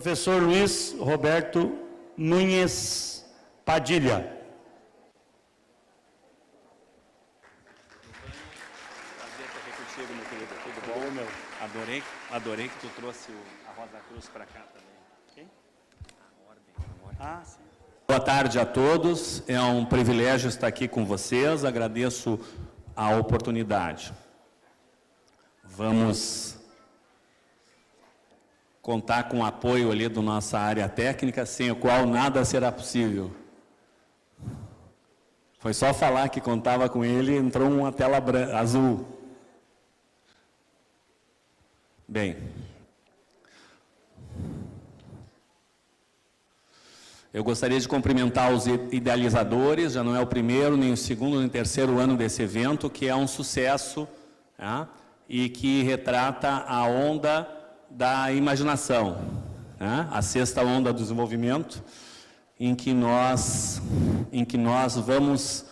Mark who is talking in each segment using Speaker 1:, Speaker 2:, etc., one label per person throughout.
Speaker 1: Professor Luiz Roberto Nunes Padilha.
Speaker 2: Prazer estar aqui contigo, meu querido. Tudo bom, meu? Adorei que tu trouxe a Rosa Cruz para cá também. Okay? A ordem. Ah, sim. Boa tarde a todos. É um privilégio estar aqui com vocês. Agradeço a oportunidade. Vamos contar com o apoio ali da nossa área técnica, sem o qual nada será possível. Foi só falar que contava com ele, entrou uma tela azul. Bem, eu gostaria de cumprimentar os idealizadores, já não é o primeiro, nem o segundo, nem o terceiro ano desse evento, que é um sucesso, tá? E que retrata a onda da imaginação, né? A sexta onda do desenvolvimento, em que nós vamos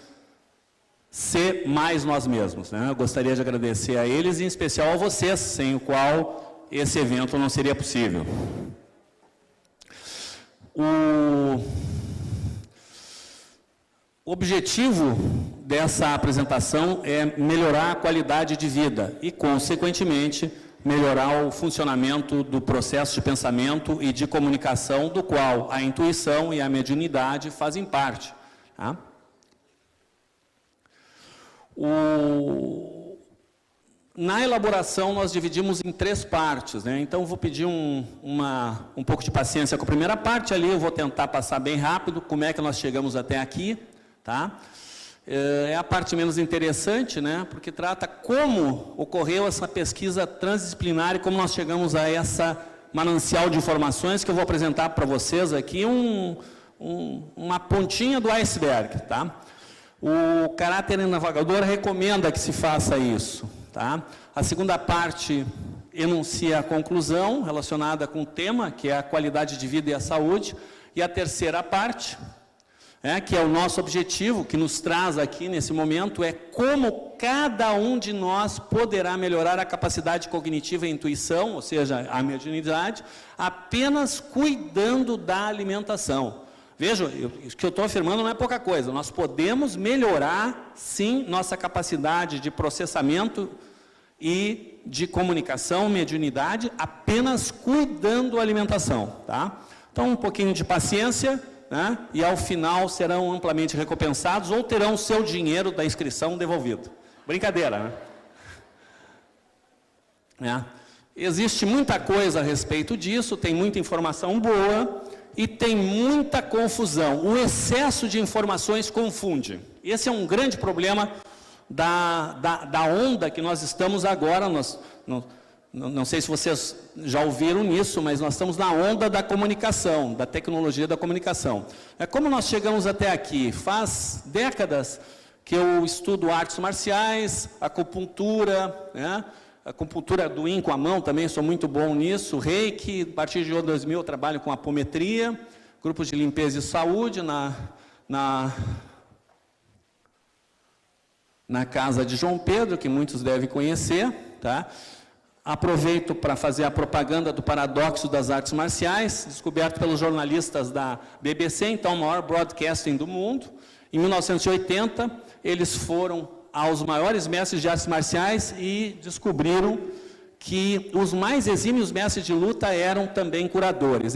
Speaker 2: ser mais nós mesmos, né? Eu gostaria de agradecer a eles, e em especial a vocês, sem o qual esse evento não seria possível. O objetivo dessa apresentação é melhorar a qualidade de vida e, consequentemente, melhorar o funcionamento do processo de pensamento e de comunicação, do qual a intuição e a mediunidade fazem parte, tá? Na elaboração, nós dividimos em 3 partes, né? Então, vou pedir um pouco de paciência com a primeira parte ali, eu vou tentar passar bem rápido como é que nós chegamos até aqui, tá? É a parte menos interessante, né? Porque trata como ocorreu essa pesquisa transdisciplinar e como nós chegamos a essa manancial de informações que eu vou apresentar para vocês aqui, uma pontinha do iceberg, tá? O caráter navegador recomenda que se faça isso, tá? A segunda parte enuncia a conclusão relacionada com o tema, que é a qualidade de vida e a saúde, e a terceira parte, que é o nosso objetivo, que nos traz aqui nesse momento, é como cada um de nós poderá melhorar a capacidade cognitiva e a intuição, ou seja, a mediunidade, apenas cuidando da alimentação. Vejam, o que eu estou afirmando não é pouca coisa, nós podemos melhorar, sim, nossa capacidade de processamento e de comunicação, mediunidade, apenas cuidando da alimentação, tá? Então, um pouquinho de paciência, né? E ao final serão amplamente recompensados ou terão o seu dinheiro da inscrição devolvido. Brincadeira, né? Existe muita coisa a respeito disso, tem muita informação boa e tem muita confusão. O excesso de informações confunde. Esse é um grande problema da onda que nós estamos agora. Não sei se vocês já ouviram nisso, mas nós estamos na onda da comunicação, da tecnologia da comunicação. Como nós chegamos até aqui? Faz décadas que eu estudo artes marciais, acupuntura, né? Acupuntura do Yin com a mão também, sou muito bom nisso. Reiki, a partir de 2000 eu trabalho com apometria, grupos de limpeza e saúde na casa de João Pedro, que muitos devem conhecer, tá? Aproveito para fazer a propaganda do Paradoxo das Artes Marciais, descoberto pelos jornalistas da BBC, então o maior broadcasting do mundo. Em 1980, eles foram aos maiores mestres de artes marciais e descobriram que os mais exímios mestres de luta eram também curadores.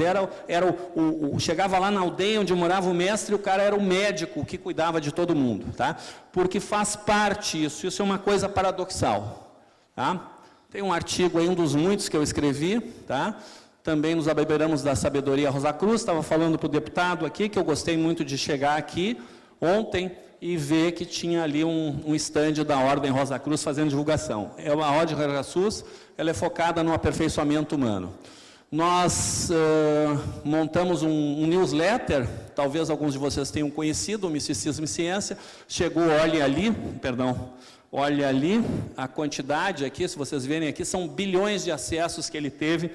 Speaker 2: Chegava lá na aldeia onde morava o mestre, o cara era o médico que cuidava de todo mundo, tá? Porque faz parte isso é uma coisa paradoxal, tá? Tem um artigo aí, um dos muitos que eu escrevi, tá? Também nos abeberamos da sabedoria Rosa Cruz, estava falando para o deputado aqui, que eu gostei muito de chegar aqui ontem e ver que tinha ali um estande da Ordem Rosa Cruz fazendo divulgação. A Ordem Rosa Cruz, ela é focada no aperfeiçoamento humano. Nós montamos um newsletter, talvez alguns de vocês tenham conhecido, o Misticismo e Ciência. Chegou, olha ali, a quantidade aqui, se vocês verem aqui, são bilhões de acessos que ele teve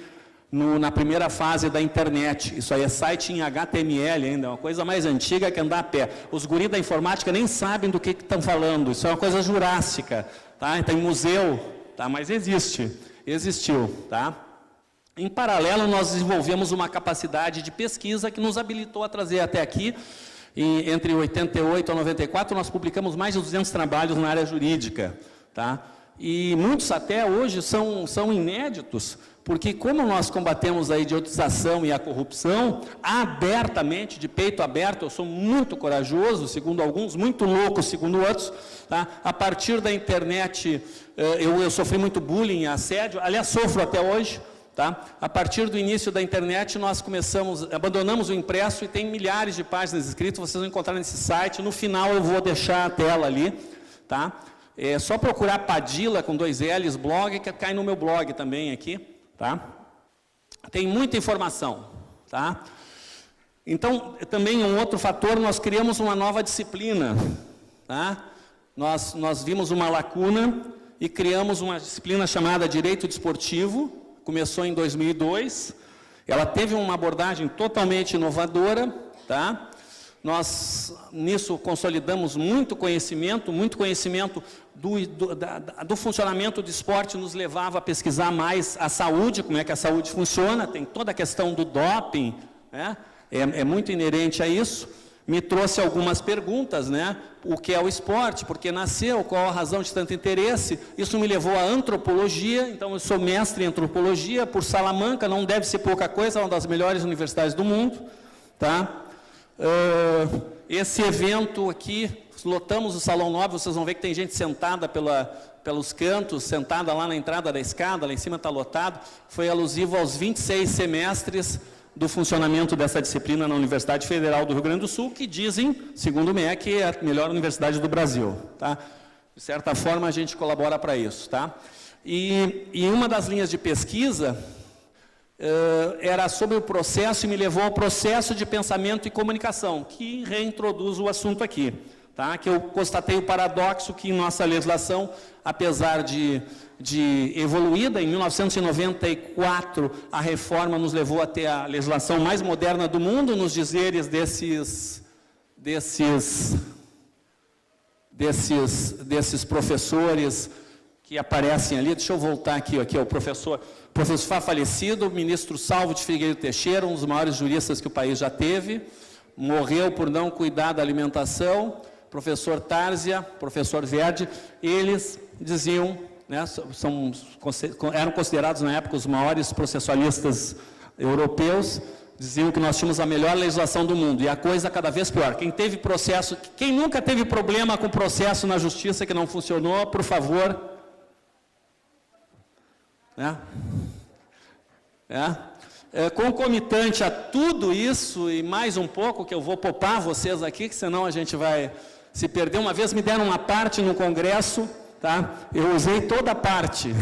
Speaker 2: na primeira fase da internet. Isso aí é site em HTML ainda, é uma coisa mais antiga que andar a pé. Os guris da informática nem sabem do que estão falando, isso é uma coisa jurássica, tá? Está em museu, tá? Mas existiu, tá? Em paralelo, nós desenvolvemos uma capacidade de pesquisa que nos habilitou a trazer até aqui, entre 88 e 94, nós publicamos mais de 200 trabalhos na área jurídica, tá? E muitos até hoje são inéditos, porque como nós combatemos a idiotização e a corrupção, abertamente, de peito aberto, eu sou muito corajoso, segundo alguns, muito louco, segundo outros, tá? A partir da internet, eu sofri muito bullying, assédio, aliás, sofro até hoje, tá? A partir do início da internet, nós abandonamos o impresso e tem milhares de páginas escritas, vocês vão encontrar nesse site, no final eu vou deixar a tela ali, tá? É só procurar Padilla com 2 L's, blog, que cai no meu blog também aqui, tá? Tem muita informação, tá? Então, também um outro fator, nós criamos uma nova disciplina, tá? Nós vimos uma lacuna e criamos uma disciplina chamada Direito Desportivo, começou em 2002, ela teve uma abordagem totalmente inovadora, tá? Nós, nisso, consolidamos muito conhecimento do funcionamento do esporte, nos levava a pesquisar mais a saúde, como é que a saúde funciona, tem toda a questão do doping, né? É muito inerente a isso. Me trouxe algumas perguntas, né? O que é o esporte, por que nasceu, qual a razão de tanto interesse. Isso me levou à antropologia, então eu sou mestre em antropologia, por Salamanca, não deve ser pouca coisa, é uma das melhores universidades do mundo, tá? Esse evento aqui, lotamos o Salão 9, vocês vão ver que tem gente sentada pelos cantos, sentada lá na entrada da escada, lá em cima está lotado, foi alusivo aos 26 semestres do funcionamento dessa disciplina na Universidade Federal do Rio Grande do Sul, que dizem, segundo o MEC, é a melhor universidade do Brasil, tá? De certa forma, a gente colabora para isso, tá? E uma das linhas de pesquisa era sobre o processo e me levou ao processo de pensamento e comunicação, que reintroduz o assunto aqui, tá? Que eu constatei o paradoxo que em nossa legislação, apesar de evoluída, em 1994 a reforma nos levou a ter a legislação mais moderna do mundo, nos dizeres desses professores que aparecem ali. Deixa eu voltar aqui é o professor falecido, ministro Salvo de Figueiredo Teixeira, um dos maiores juristas que o país já teve, morreu por não cuidar da alimentação, professor Tárzia, professor Verde, eles diziam, né, eram considerados na época os maiores processualistas europeus, diziam que nós tínhamos a melhor legislação do mundo, e a coisa cada vez pior. Quem nunca teve problema com processo na justiça que não funcionou, por favor, concomitante a tudo isso, e mais um pouco, que eu vou poupar vocês aqui, que senão a gente vai se perder. Uma vez me deram uma parte no congresso, tá? Eu usei toda a parte.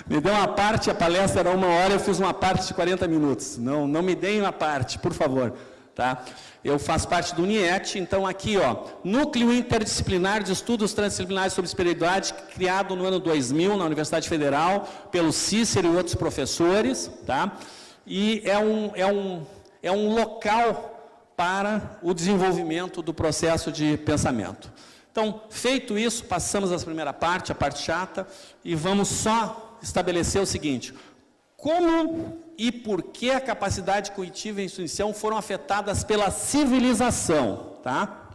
Speaker 2: Me deu uma parte, a palestra era 1 hora, eu fiz uma parte de 40 minutos. Não me deem uma parte, por favor. Tá? Eu faço parte do NIET, então aqui, Núcleo Interdisciplinar de Estudos Transdisciplinares sobre Espiritualidade, criado no ano 2000 na Universidade Federal, pelo Cícero e outros professores, tá? E é um local para o desenvolvimento do processo de pensamento. Então, feito isso, passamos a primeira parte, a parte chata, e vamos só estabelecer o seguinte: como e por que a capacidade cognitiva e a intuição foram afetadas pela civilização, tá?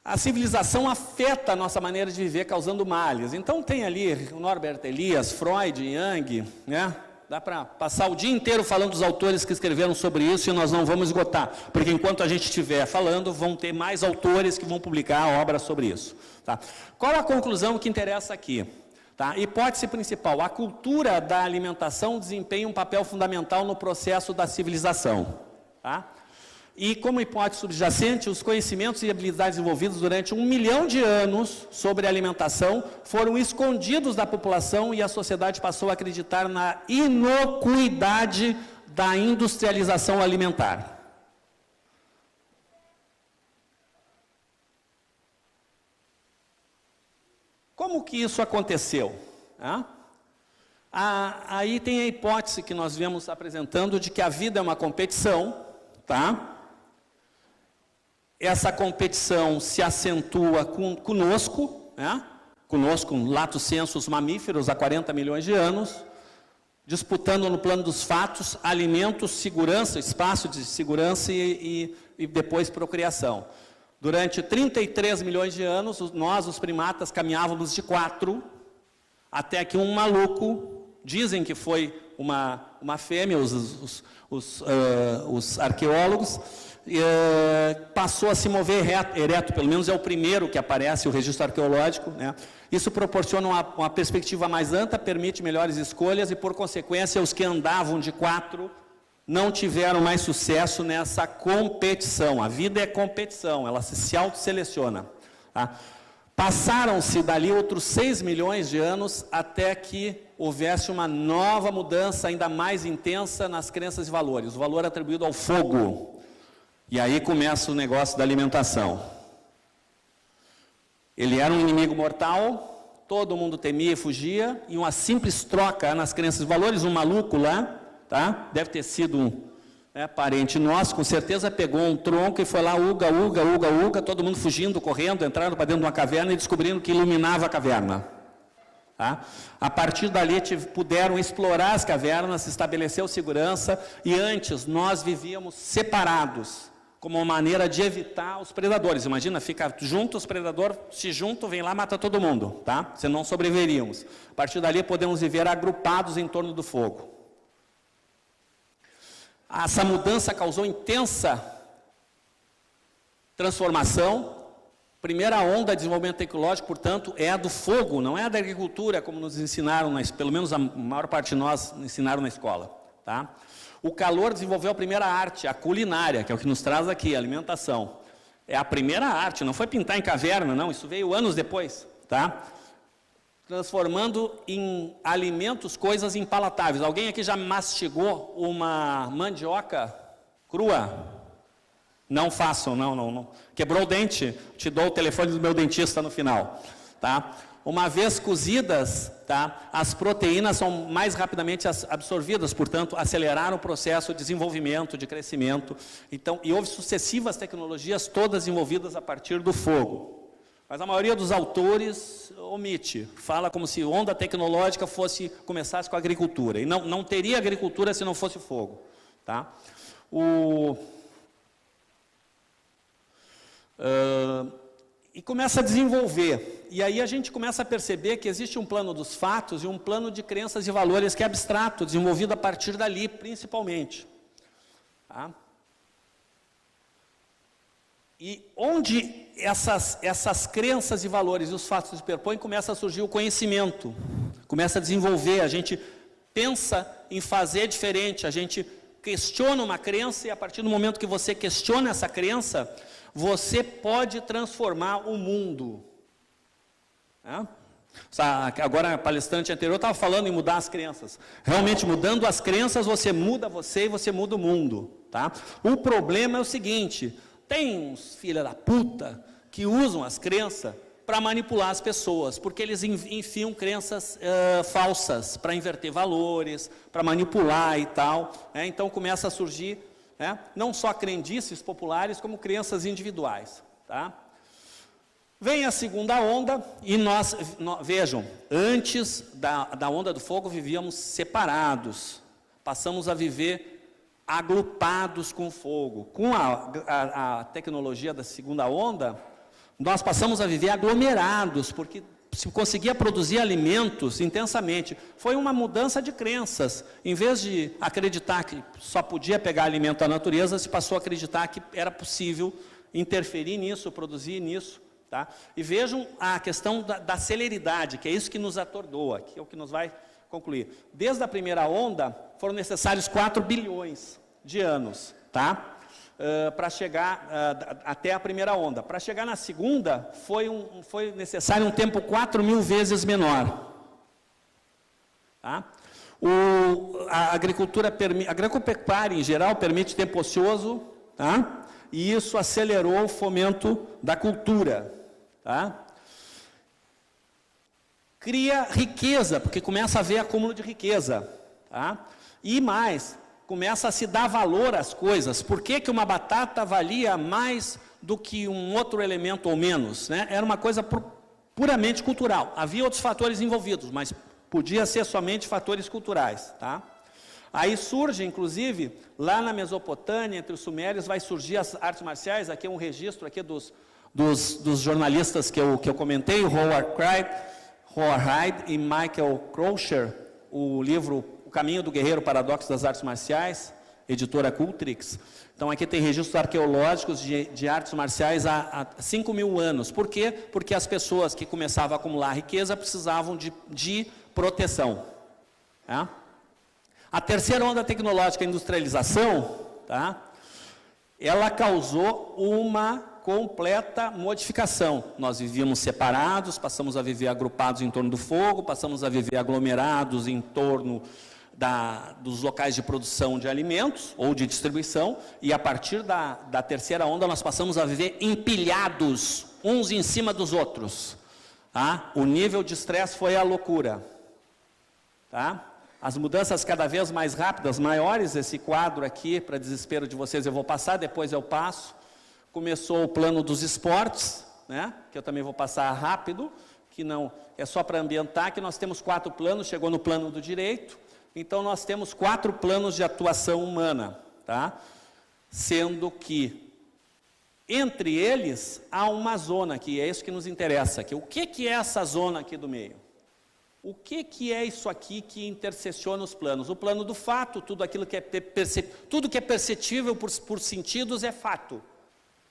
Speaker 2: A civilização afeta a nossa maneira de viver, causando males. Então tem ali o Norbert Elias, Freud, Jung, né? Dá para passar o dia inteiro falando dos autores que escreveram sobre isso e nós não vamos esgotar, porque enquanto a gente estiver falando, vão ter mais autores que vão publicar obras sobre isso, tá? Qual a conclusão que interessa aqui? Tá? Hipótese principal: a cultura da alimentação desempenha um papel fundamental no processo da civilização. Tá? E como hipótese subjacente, os conhecimentos e habilidades desenvolvidos durante 1 milhão de anos sobre alimentação foram escondidos da população e a sociedade passou a acreditar na inocuidade da industrialização alimentar. Como que isso aconteceu? Aí tem a hipótese que nós viemos apresentando de que a vida é uma competição, tá? Essa competição se acentua conosco, né? conosco, lato sensu, os mamíferos há 40 milhões de anos, disputando no plano dos fatos, alimentos, segurança, espaço de segurança e depois procriação. Durante 33 milhões de anos, nós, os primatas, caminhávamos de 4, até que um maluco, dizem que foi uma fêmea, os arqueólogos, passou a se mover ereto, pelo menos é o primeiro que aparece, o registro arqueológico, né? Isso proporciona uma perspectiva mais ampla, permite melhores escolhas e, por consequência, os que andavam de 4 não tiveram mais sucesso nessa competição. A vida é competição, ela se autoseleciona. Tá? Passaram-se dali outros 6 milhões de anos até que houvesse uma nova mudança ainda mais intensa nas crenças e valores. O valor atribuído ao fogo. E aí começa o negócio da alimentação. Ele era um inimigo mortal, todo mundo temia e fugia, e uma simples troca nas crenças e valores, um maluco lá, tá? Deve ter sido um parente nosso, com certeza pegou um tronco e foi lá, uga, todo mundo fugindo, correndo, entrando para dentro de uma caverna e descobrindo que iluminava a caverna. Tá? A partir dali puderam explorar as cavernas, estabeleceu segurança, e antes nós vivíamos separados, como uma maneira de evitar os predadores. Imagina, fica junto, os predadores se juntam, vem lá, mata todo mundo, tá? Senão sobreviveríamos. A partir dali podemos viver agrupados em torno do fogo. Essa mudança causou intensa transformação. Primeira onda de desenvolvimento tecnológico, portanto, é a do fogo, não é a da agricultura, como nos ensinaram, pelo menos a maior parte de nós ensinaram na escola, tá? O calor desenvolveu a primeira arte, a culinária, que é o que nos traz aqui, a alimentação. É a primeira arte, não foi pintar em caverna, não, isso veio anos depois, tá? Transformando em alimentos coisas impalatáveis. Alguém aqui já mastigou uma mandioca crua? Não façam, não. Quebrou o dente? Te dou o telefone do meu dentista no final, tá? Uma vez cozidas, tá, as proteínas são mais rapidamente absorvidas, portanto, aceleraram o processo de desenvolvimento, de crescimento. Então, e houve sucessivas tecnologias, todas desenvolvidas a partir do fogo. Mas a maioria dos autores omite, fala como se onda tecnológica começasse com a agricultura. E não teria agricultura se não fosse fogo. Tá? E começa a desenvolver. E aí a gente começa a perceber que existe um plano dos fatos e um plano de crenças e valores que é abstrato, desenvolvido a partir dali, principalmente. Tá? E onde essas crenças e valores e os fatos se superpõem, começa a surgir o conhecimento, começa a desenvolver, a gente pensa em fazer diferente, a gente questiona uma crença e a partir do momento que você questiona essa crença, você pode transformar o mundo. Agora, a palestrante anterior estava falando em mudar as crenças. Realmente, mudando as crenças, você muda você e você muda o mundo. Tá? O problema é o seguinte, tem uns filha da puta que usam as crenças para manipular as pessoas, porque eles enfiam crenças falsas, para inverter valores, para manipular e tal. Então, começa a surgir não só crendices populares, como crenças individuais. Tá? Vem a segunda onda e vejam, antes da onda do fogo vivíamos separados, passamos a viver agrupados com o fogo. Com a tecnologia da segunda onda, nós passamos a viver aglomerados, porque se conseguia produzir alimentos intensamente. Foi uma mudança de crenças. Em vez de acreditar que só podia pegar alimento da natureza, se passou a acreditar que era possível interferir nisso, produzir nisso. Tá? E vejam a questão da celeridade, que é isso que nos atordoa, que é o que nos vai concluir. Desde a primeira onda, foram necessários 4 bilhões de anos, tá? Para chegar até a primeira onda. Para chegar na segunda, foi necessário um tempo 4.000 vezes menor. Tá? A agropecuária, em geral, permite tempo ocioso, tá? E isso acelerou o fomento da cultura. Tá? Cria riqueza, porque começa a haver acúmulo de riqueza. Tá? E mais, começa a se dar valor às coisas. Por que uma batata valia mais do que um outro elemento ou menos? Né? Era uma coisa puramente cultural. Havia outros fatores envolvidos, mas podia ser somente fatores culturais, tá? Aí surge, inclusive, lá na Mesopotâmia, entre os sumérios, vai surgir as artes marciais. Aqui é um registro aqui dos jornalistas que eu comentei, Howard Hyde e Michael Croucher, o livro O Caminho do Guerreiro, Paradoxo das Artes Marciais, editora Cultrix. Então, aqui tem registros arqueológicos de artes marciais há 5.000 anos. Por quê? Porque as pessoas que começavam a acumular riqueza precisavam de proteção. Tá? A terceira onda tecnológica, a industrialização, tá? Ela causou uma completa modificação. Nós vivíamos separados, passamos a viver agrupados em torno do fogo, passamos a viver aglomerados em torno dos locais de produção de alimentos ou de distribuição, e a partir da terceira onda nós passamos a viver empilhados, uns em cima dos outros. Tá? O nível de estresse foi a loucura. Tá? As mudanças cada vez mais rápidas, maiores, esse quadro aqui, para desespero de vocês, eu vou passar, depois eu passo. Começou o plano dos esportes, né? Que eu também vou passar rápido, que não é só para ambientar, que nós temos 4 planos, chegou no plano do direito. Então, nós temos 4 planos de atuação humana, tá? Sendo que, entre eles, há uma zona aqui, é isso que nos interessa aqui. O que é essa zona aqui do meio? O que é isso aqui que interseciona os planos? O plano do fato, tudo aquilo que tudo que é perceptível por sentidos é fato.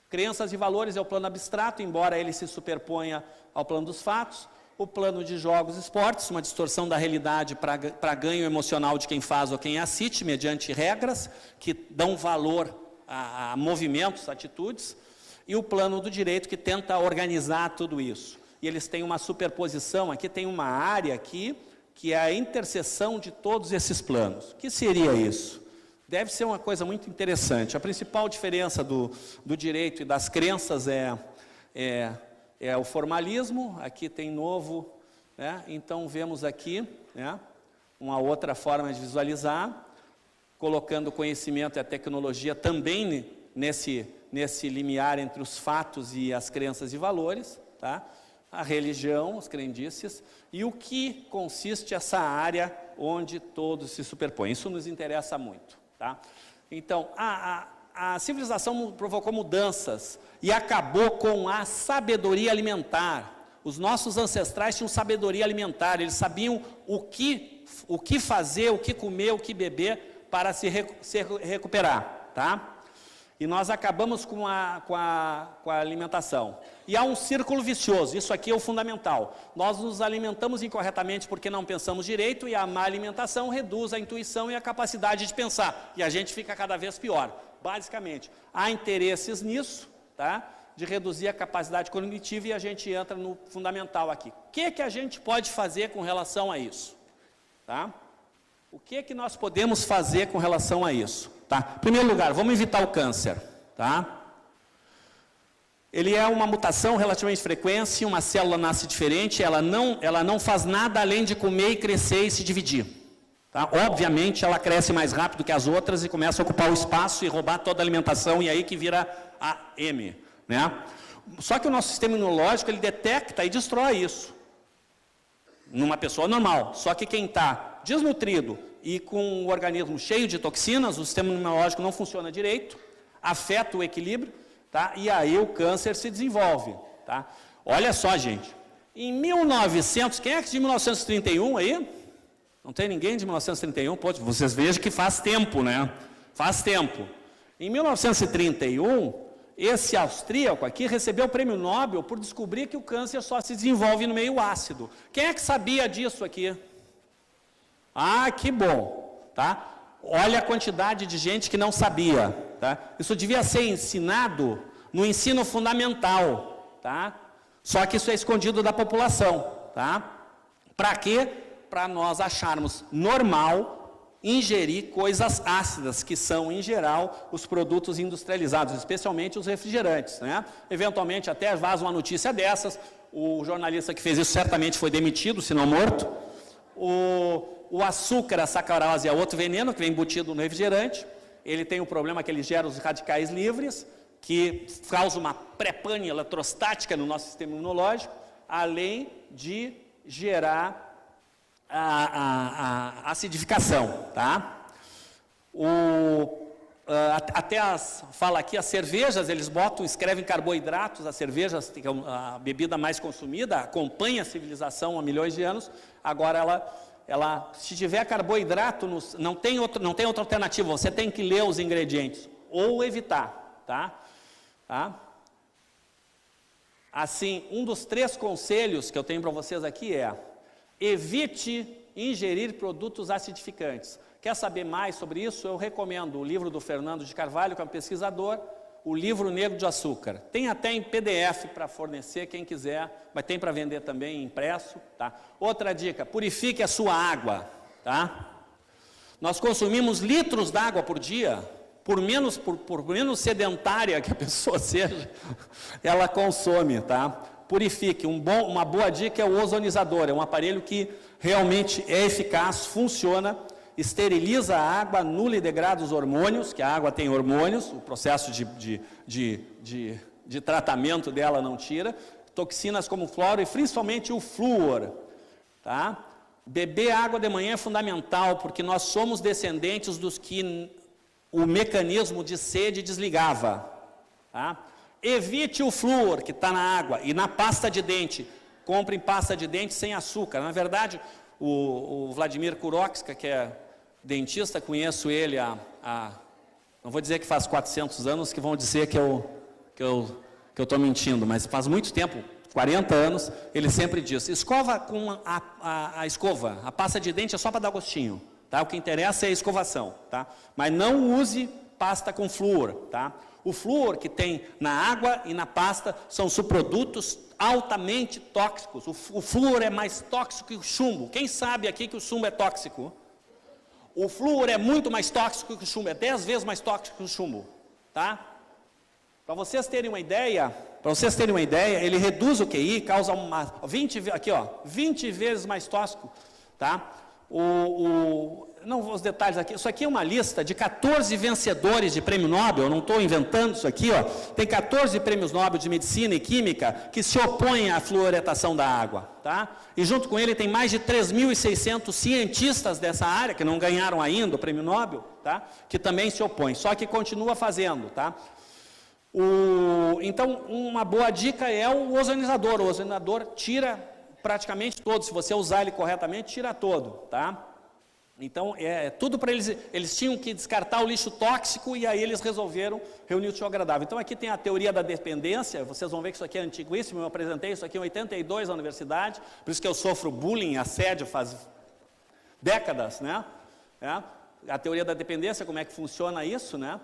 Speaker 2: Crenças e valores é o plano abstrato, embora ele se superponha ao plano dos fatos. O plano de jogos e esportes, uma distorção da realidade para ganho emocional de quem faz ou quem assiste, mediante regras que dão valor a movimentos, atitudes. E o plano do direito, que tenta organizar tudo isso. E eles têm uma superposição, aqui tem uma área aqui, que é a interseção de todos esses planos. O que seria isso? Deve ser uma coisa muito interessante. A principal diferença do direito e das crenças é o formalismo. Aqui tem novo, né? Então vemos aqui, né, uma outra forma de visualizar, colocando o conhecimento e a tecnologia também nesse limiar entre os fatos e as crenças e valores, tá? A religião, as crendices, e o que consiste essa área onde todos se superpõem. Isso nos interessa muito. Tá? Então, a civilização provocou mudanças e acabou com a sabedoria alimentar. Os nossos ancestrais tinham sabedoria alimentar, eles sabiam o que fazer, o que comer, o que beber para se recuperar. Tá? E nós acabamos com a alimentação. E há um círculo vicioso, isso aqui é o fundamental. Nós nos alimentamos incorretamente porque não pensamos direito, e a má alimentação reduz a intuição e a capacidade de pensar. E a gente fica cada vez pior. Basicamente, há interesses nisso, tá? De reduzir a capacidade cognitiva, e a gente entra no fundamental aqui. O que a gente pode fazer com relação a isso? Tá? O que nós podemos fazer com relação a isso? Tá? Em primeiro lugar, vamos evitar o câncer. Tá? Ele é uma mutação relativamente frequente, se uma célula nasce diferente, ela não faz nada além de comer e crescer e se dividir. Tá? Obviamente, ela cresce mais rápido que as outras e começa a ocupar o espaço e roubar toda a alimentação, e aí que vira a M. Né? Só que o nosso sistema imunológico, ele detecta e destrói isso numa pessoa normal. Só que quem está desnutrido e com o organismo cheio de toxinas, o sistema imunológico não funciona direito, afeta o equilíbrio, tá? E aí o câncer se desenvolve. Tá? Olha só, gente, em 1900, quem é que de 1931 aí? Não tem ninguém de 1931? Pô, vocês vejam que faz tempo, né? Faz tempo. Em 1931, esse austríaco aqui recebeu o prêmio Nobel por descobrir que o câncer só se desenvolve no meio ácido. Quem é que sabia disso aqui? Ah, que bom, tá? Olha a quantidade de gente que não sabia, tá? Isso devia ser ensinado no ensino fundamental, tá? Só que isso é escondido da população, tá? Para quê? Para nós acharmos normal ingerir coisas ácidas, que são, em geral, os produtos industrializados, especialmente os refrigerantes, né? Eventualmente, até vaza uma notícia dessas, o jornalista que fez isso certamente foi demitido, se não morto. O açúcar, a sacarose, é outro veneno que vem embutido no refrigerante. Ele tem o problema que ele gera os radicais livres, que causa uma pré-pane eletrostática no nosso sistema imunológico. além de gerar a acidificação, tá? Fala aqui, as cervejas, eles escrevem carboidratos, as cervejas, que é a bebida mais consumida, acompanha a civilização há milhões de anos, agora ela se tiver carboidrato, não tem outra alternativa, você tem que ler os ingredientes, ou evitar, tá? Assim, um dos 3 conselhos que eu tenho para vocês aqui é: evite ingerir produtos acidificantes. Quer saber mais sobre isso? Eu recomendo o livro do Fernando de Carvalho, que é um pesquisador, o livro Negro de Açúcar. Tem até em PDF para fornecer, quem quiser, mas tem para vender também impresso, tá? Outra dica, purifique a sua água, tá? Nós consumimos litros d'água por dia, por menos sedentária que a pessoa seja, ela consome, tá? Purifique. Uma boa dica é o ozonizador, é um aparelho que realmente é eficaz, funciona, esteriliza a água, anula e degrada os hormônios, que a água tem hormônios, o processo de tratamento dela não tira, toxinas como flúor e principalmente o flúor, tá? Beber água de manhã é fundamental, porque nós somos descendentes dos que o mecanismo de sede desligava, tá? Evite o flúor que está na água e na pasta de dente. Compre pasta de dente sem açúcar. Na verdade, o Vladimir Kurochka, que é dentista, conheço ele não vou dizer que faz 400 anos, que vão dizer que eu estou mentindo, mas faz muito tempo, 40 anos, ele sempre diz: escova com a escova, a pasta de dente é só para dar gostinho, tá? O que interessa é a escovação, tá? Mas não use pasta com flúor, tá? O flúor que tem na água e na pasta são subprodutos altamente tóxicos. O flúor é mais tóxico que o chumbo. Quem sabe aqui que o chumbo é tóxico? O flúor é muito mais tóxico que o chumbo, é 10 vezes mais tóxico que o chumbo, tá? Para vocês terem uma ideia, ele reduz o QI, causa 20 vezes mais tóxico, tá? Não vou os detalhes aqui, isso aqui é uma lista de 14 vencedores de prêmio Nobel, eu não estou inventando isso aqui, ó. Tem 14 prêmios Nobel de Medicina e Química que se opõem à fluoretação da água, tá? E junto com ele tem mais de 3.600 cientistas dessa área, que não ganharam ainda o prêmio Nobel, tá? Que também se opõem, só que continua fazendo, tá? Então, uma boa dica é o ozonizador. O ozonizador tira praticamente todo, se você usar ele corretamente, tira todo, tá? Então, tudo para eles, eles tinham que descartar o lixo tóxico e aí eles resolveram reunir o útil ao agradável. Então, aqui tem a teoria da dependência, vocês vão ver que isso aqui é antiguíssimo, eu apresentei isso aqui em 82 na universidade, por isso que eu sofro bullying, assédio faz décadas, né? A teoria da dependência, como é que funciona isso, né?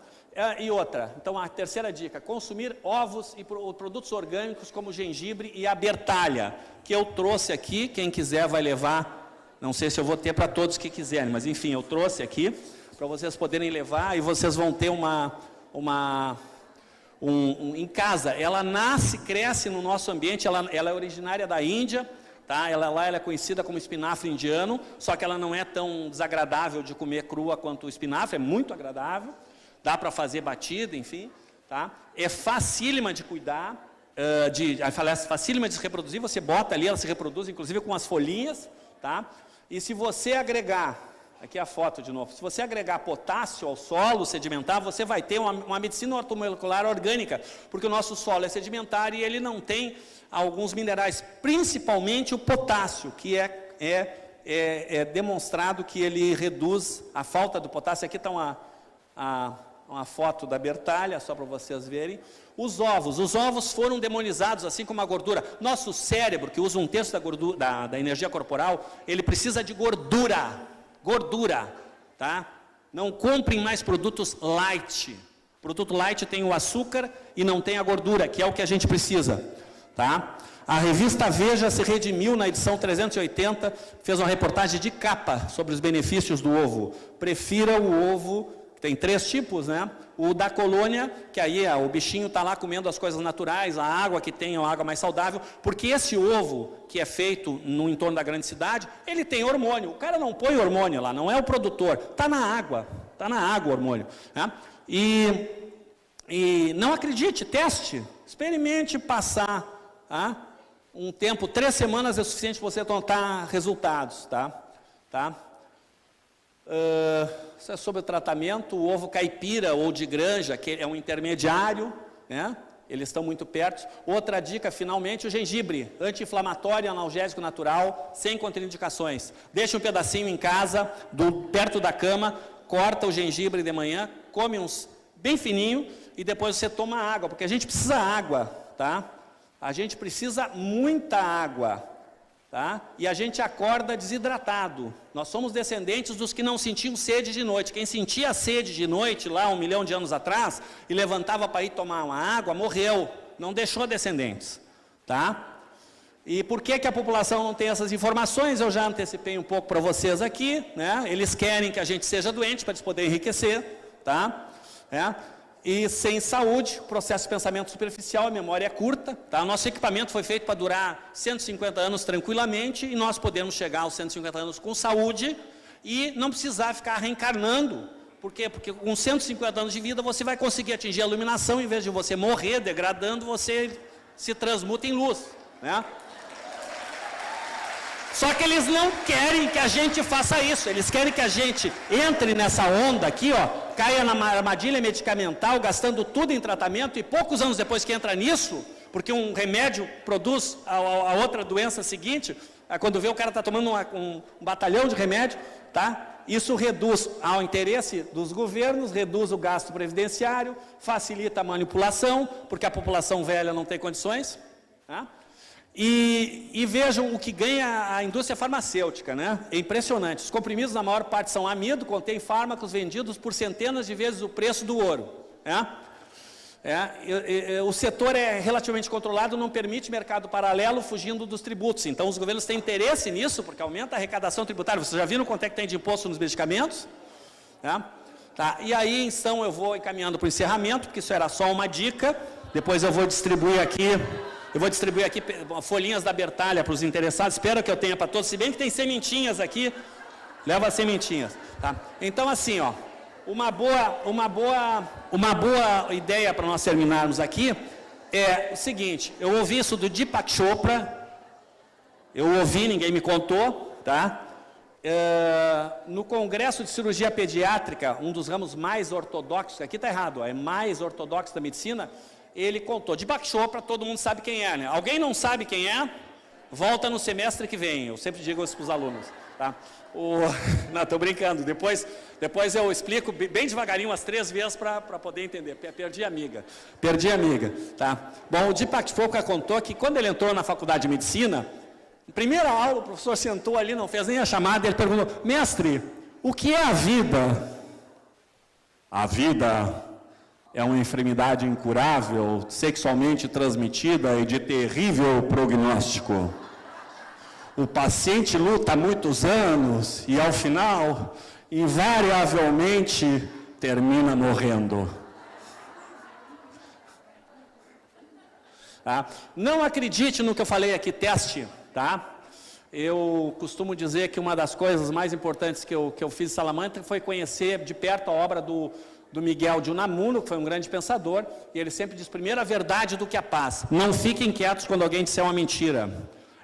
Speaker 2: E outra, então a terceira dica, consumir ovos e produtos orgânicos como gengibre e a bertalha, que eu trouxe aqui, quem quiser vai levar. Não sei se eu vou ter para todos que quiserem, mas enfim, eu trouxe aqui para vocês poderem levar e vocês vão ter em casa. Ela nasce, cresce no nosso ambiente, ela é originária da Índia, tá? Ela é conhecida como espinafre indiano, só que ela não é tão desagradável de comer crua quanto o espinafre, é muito agradável, dá para fazer batida, enfim, tá? É facílima de cuidar, facílima de se reproduzir, você bota ali, ela se reproduz inclusive com as folhinhas, tá? E se você agregar, aqui a foto de novo, se você agregar potássio ao solo sedimentar, você vai ter uma medicina ortomolecular orgânica, porque o nosso solo é sedimentar e ele não tem alguns minerais, principalmente o potássio, que é demonstrado que ele reduz a falta do potássio. Aqui está uma foto da bertalha, só para vocês verem. Os ovos foram demonizados, assim como a gordura. Nosso cérebro, que usa um terço da gordura, da energia corporal, ele precisa de gordura, tá? Não comprem mais produtos light. O produto light tem o açúcar e não tem a gordura, que é o que a gente precisa, tá? A revista Veja se redimiu na edição 380, fez uma reportagem de capa sobre os benefícios do ovo. Prefira o ovo. Tem 3 tipos, né? O da colônia, que aí o bichinho está lá comendo as coisas naturais, a água que tem, a água mais saudável, porque esse ovo que é feito no entorno da grande cidade, ele tem hormônio. O cara não põe hormônio lá, não é o produtor, está na água o hormônio, né? E não acredite, teste, experimente passar, tá? um tempo, 3 semanas é suficiente para você notar resultados, tá? Isso é sobre o tratamento. O ovo caipira ou de granja, que é um intermediário, né? Eles estão muito perto. Outra dica, finalmente, o gengibre, anti-inflamatório, analgésico natural, sem contraindicações. Deixa um pedacinho em casa, perto da cama, corta o gengibre de manhã, come uns bem fininho e depois você toma água, porque a gente precisa água, tá? A gente precisa muita água, tá? E a gente acorda desidratado. Nós somos descendentes dos que não sentiam sede de noite. Quem sentia sede de noite, lá 1 milhão de anos atrás, e levantava para ir tomar uma água, morreu. Não deixou descendentes, tá? E por que a população não tem essas informações? Eu já antecipei um pouco para vocês aqui, né? Eles querem que a gente seja doente para eles poderem enriquecer, tá? E sem saúde, processo de pensamento superficial, a memória é curta, tá? Nosso equipamento foi feito para durar 150 anos tranquilamente e nós podemos chegar aos 150 anos com saúde e não precisar ficar reencarnando. Por quê? Porque com 150 anos de vida você vai conseguir atingir a iluminação, em vez de você morrer degradando, você se transmuta em luz, né? Só que eles não querem que a gente faça isso, eles querem que a gente entre nessa onda aqui, ó, caia na armadilha medicamental, gastando tudo em tratamento, e poucos anos depois que entra nisso, porque um remédio produz a outra doença seguinte, quando vê o cara está tomando um batalhão de remédio, tá? Isso reduz ao interesse dos governos, reduz o gasto previdenciário, facilita a manipulação, porque a população velha não tem condições, tá? E vejam o que ganha a indústria farmacêutica, né? É impressionante. Os comprimidos, na maior parte, são amido, contém fármacos vendidos por centenas de vezes o preço do ouro, né? O setor é relativamente controlado, não permite mercado paralelo fugindo dos tributos. Então, os governos têm interesse nisso, porque aumenta a arrecadação tributária. Vocês já viram quanto é que tem de imposto nos medicamentos? Tá? E aí, então, eu vou encaminhando para o encerramento, porque isso era só uma dica. Depois eu vou distribuir aqui... folhinhas da Bertalha para os interessados, espero que eu tenha para todos, se bem que tem sementinhas aqui, leva as sementinhas, tá? Então, assim, ó, uma boa ideia para nós terminarmos aqui é o seguinte: eu ouvi isso do Deepak Chopra, ninguém me contou, tá? No Congresso de Cirurgia Pediátrica, um dos ramos mais ortodoxos, aqui está errado, ó, é mais ortodoxo da medicina, ele contou. Deepak Chopra, todo mundo sabe quem é, né? Alguém não sabe quem é? Volta no semestre que vem. Eu sempre digo isso para os alunos, tá? Não, estou brincando. Depois eu explico bem devagarinho, umas 3 vezes, para poder entender. Perdi a amiga, tá? Bom, o Deepak Chopra contou que quando ele entrou na faculdade de medicina, na primeira aula, o professor sentou ali, não fez nem a chamada, ele perguntou: mestre, o que é a vida? A vida é uma enfermidade incurável, sexualmente transmitida e de terrível prognóstico. O paciente luta há muitos anos e, ao final, invariavelmente, termina morrendo. Tá? Não acredite no que eu falei aqui, teste, tá? Eu costumo dizer que uma das coisas mais importantes que eu fiz em Salamanca foi conhecer de perto a obra do Miguel de Unamuno, que foi um grande pensador, e ele sempre diz: primeiro a verdade do que a paz. Não fiquem quietos quando alguém disser uma mentira.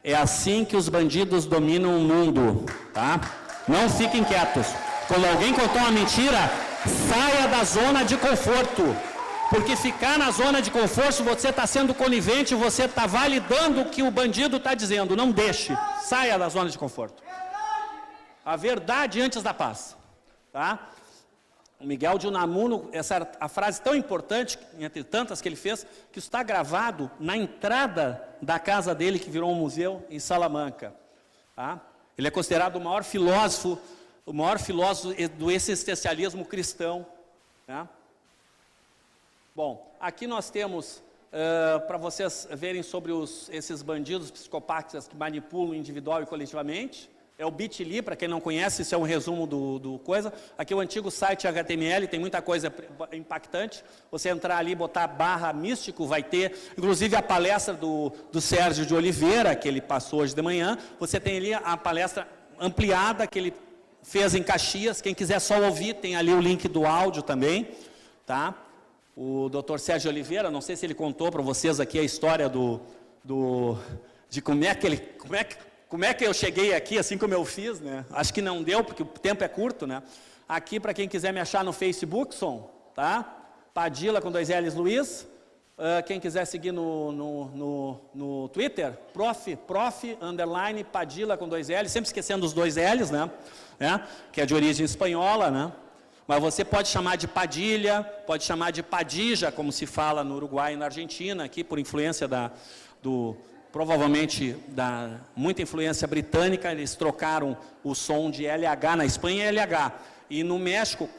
Speaker 2: É assim que os bandidos dominam o mundo, tá? Não fiquem quietos. Quando alguém contou uma mentira, saia da zona de conforto, porque ficar na zona de conforto, você está sendo conivente, você está validando o que o bandido está dizendo. Não deixe, saia da zona de conforto. A verdade antes da paz, tá? O Miguel de Unamuno, a frase tão importante, entre tantas que ele fez, que está gravado na entrada da casa dele, que virou um museu em Salamanca. Tá? Ele é considerado o maior filósofo do existencialismo cristão. Tá? Bom, aqui nós temos, para vocês verem sobre esses bandidos psicopatas que manipulam individual e coletivamente. É o Bit.ly, para quem não conhece, isso é um resumo do coisa. Aqui é o antigo site HTML, tem muita coisa impactante. Você entrar ali, botar /místico, vai ter, inclusive a palestra do Sérgio de Oliveira, que ele passou hoje de manhã. Você tem ali a palestra ampliada, que ele fez em Caxias. Quem quiser só ouvir, tem ali o link do áudio também, tá? O Dr. Sérgio Oliveira, não sei se ele contou para vocês aqui a história de como é que eu cheguei aqui, assim como eu fiz, né? Acho que não deu, porque o tempo é curto, né? Aqui, para quem quiser me achar no Facebook, tá? Padilha com 2 L's Luiz. Quem quiser seguir no Twitter, prof, _ Padilha com 2 L's, sempre esquecendo os 2 L's, né? Que é de origem espanhola, né? Mas você pode chamar de Padilha, pode chamar de Padija, como se fala no Uruguai e na Argentina, aqui por influência provavelmente muita influência britânica, eles trocaram o som de LH, na Espanha é LH. E no México,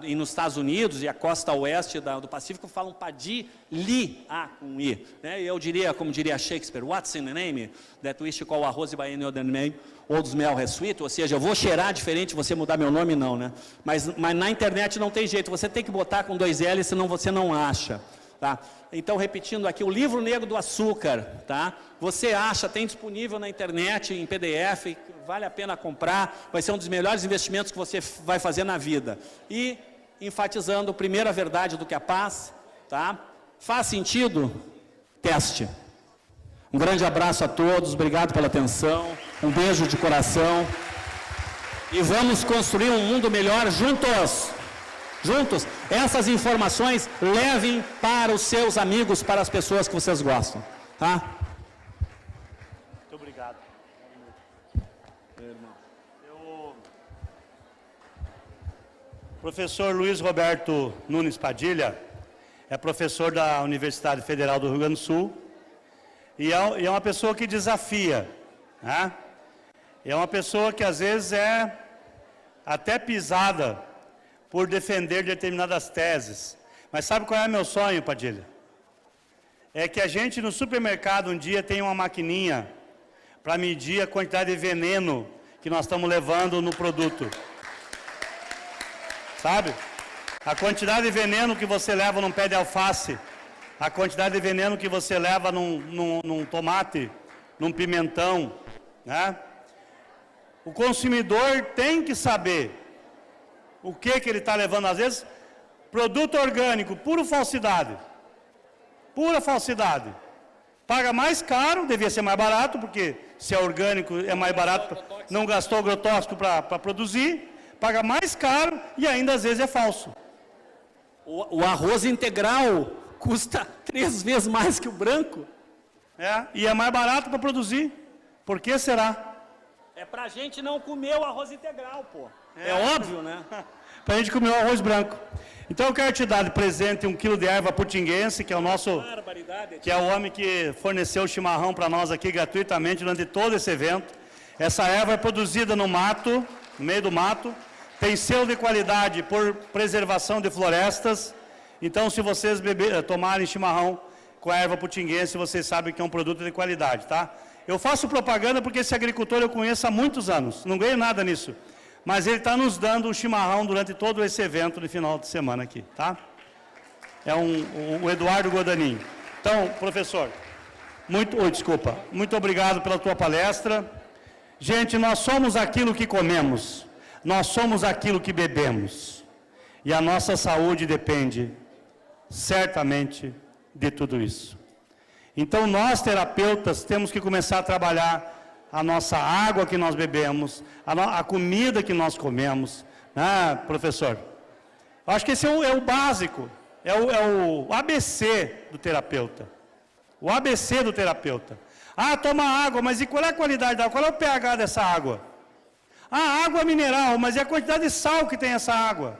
Speaker 2: e nos Estados Unidos, e a costa oeste do Pacífico, falam Padili, com I. Né? Eu diria, como diria Shakespeare, what's in the name? That wish to call a rose by any other name, ou dos mel sweet, ou seja, eu vou cheirar diferente, você mudar meu nome, não, né? Mas na internet não tem jeito, você tem que botar com 2 L's, senão você não acha. Tá? Então, repetindo aqui, o Livro Negro do Açúcar, tá? Você acha, tem disponível na internet, em PDF, vale a pena comprar, vai ser um dos melhores investimentos que você vai fazer na vida. E, enfatizando, primeira verdade do que a paz, tá? Faz sentido? Teste. Um grande abraço a todos, obrigado pela atenção, um beijo de coração, e vamos construir um mundo melhor juntos. Juntos, essas informações levem para os seus amigos, para as pessoas que vocês gostam, tá?
Speaker 1: Muito obrigado. Professor Luiz Roberto Nunes Padilha é professor da Universidade Federal do Rio Grande do Sul e é uma pessoa que desafia, né? É uma pessoa que às vezes é até pisada por defender determinadas teses. Mas sabe qual é meu sonho, Padilha? É que a gente no supermercado um dia tenha uma maquininha para medir a quantidade de veneno que nós estamos levando no produto. Sabe? A quantidade de veneno que você leva num pé de alface, a quantidade de veneno que você leva num tomate, num pimentão, né? O consumidor tem que saber o que ele está levando, às vezes, produto orgânico, pura falsidade. Pura falsidade. Paga mais caro, devia ser mais barato, porque se é orgânico é mais barato, não gastou agrotóxico para produzir, paga mais caro e ainda às vezes é falso.
Speaker 2: O arroz integral custa 3 vezes mais que o branco.
Speaker 1: E é mais barato para produzir. Por que será?
Speaker 2: É para a gente não comer o arroz integral, pô. É óbvio, né?
Speaker 1: Para a gente comer o arroz branco. Então eu quero te dar de presente 1 quilo de erva putinguense, que é o nosso, que é o homem que forneceu o chimarrão para nós aqui gratuitamente durante todo esse evento. Essa erva é produzida no mato, no meio do mato, tem selo de qualidade por preservação de florestas. Então, se vocês tomarem chimarrão com a erva putinguense, vocês sabem que é um produto de qualidade, tá? Eu faço propaganda porque esse agricultor eu conheço há muitos anos, não ganho nada nisso. Mas ele está nos dando um chimarrão durante todo esse evento de final de semana aqui, tá? É o Eduardo Godanin. Então, professor, muito obrigado pela tua palestra. Gente, nós somos aquilo que comemos, nós somos aquilo que bebemos. E a nossa saúde depende, certamente, de tudo isso. Então, nós, terapeutas, temos que começar a trabalhar a nossa água que nós bebemos, a comida que nós comemos, né, professor? Eu acho que esse é o básico, é o ABC do terapeuta. O ABC do terapeuta. Toma água, mas e qual é a qualidade da água? Qual é o pH dessa água? Água mineral, mas e a quantidade de sal que tem essa água?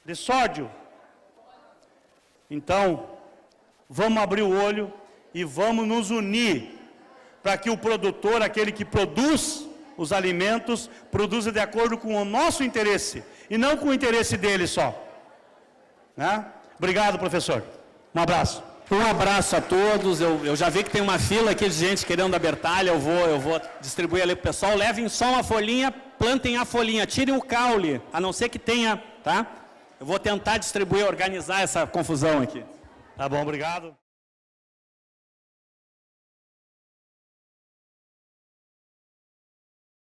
Speaker 1: De sódio? Então, vamos abrir o olho e vamos nos unir para que o produtor, aquele que produz os alimentos, produza de acordo com o nosso interesse, e não com o interesse dele só. Né? Obrigado, professor. Um abraço.
Speaker 2: Um abraço a todos. Eu já vi que tem uma fila aqui de gente querendo a Bertalha, eu vou distribuir ali para o pessoal. Levem só uma folhinha, plantem a folhinha, tirem o caule, a não ser que tenha, tá? Eu vou tentar distribuir, organizar essa confusão aqui.
Speaker 1: Tá bom, obrigado.